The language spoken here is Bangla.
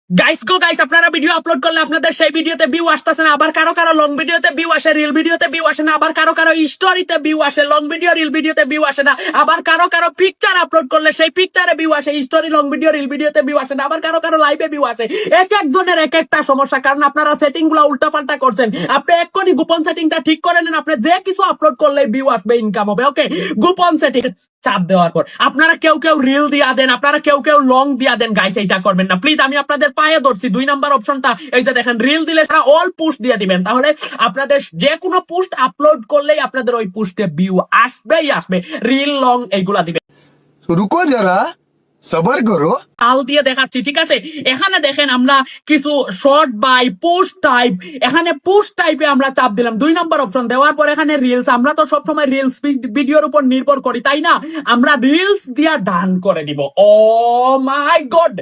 গাইস আপনারা ভিডিও আপলোড করলে আপনাদের সেই ভিডিওতে ভিউ আসতেছে না, আবার কারো কারো লং ভিডিওতে ভিউ আসে, রিল ভিডিওতে ভিউ আসে না, আবার কারো কারো স্টোরিতে ভিউ আসে, লং ভিডিও রিল ভিডিওতে ভিউ আসে না, আবার কারো কারো পিকচার আপলোড করলে সেই পিকচারে ভিউ আসে, স্টোরি লং ভিডিও রিল ভিডিওতে ভিউ আসে না, আবার কারো কারো লাইভে ভিউ আসে। এক একজনের এক একটা সমস্যা, কারণ আপনারা সেটিং গুলা উল্টাপাল্টা করছেন। আপনি এক্ষুনি গোপন সেটিংটা ঠিক করে নেন, আপনি যে কিছু আপলোড করলে ভিউ আসবে, ইনকাম হবে। ওকে, গোপন সেটিং চাপ দেওয়ার পর আপনারা কেউ কেউ রিল দিয়া দেন, আপনারা কেউ কেউ লং দিয়া দেন। গাইস এইটা করবেন না প্লিজ, আমি আপনাদের পায়ে ধরছি। 2 নাম্বার অপশনটা এই যে দেখেন, রিল দিলে তারা অল পোস্ট দিয়ে দিবেন, তাহলে আপনাদের যে কোনো পোস্ট আপলোড করলেই আপনাদের ওই পোস্টে ভিউ আসবেই আসবে। রিল লং এইগুলা দিবেন। रुको जरा सबर करो। তাল দিয়ে দেখাচ্ছি, ঠিক আছে? এখানে দেখেন আমরা কিছু শর্ট বাই পোস্ট টাইপ, এখানে পোস্ট টাইপে আমরা চাপ দিলাম। 2 নাম্বার অপশন দেওয়ার পর এখানে রিলস, আমরা তো সবসময় রিলস ভিডিওর উপর নির্ভর করি, তাই না? আমরা রিলস দিয়া ডান করে দিব। ও মাই গড,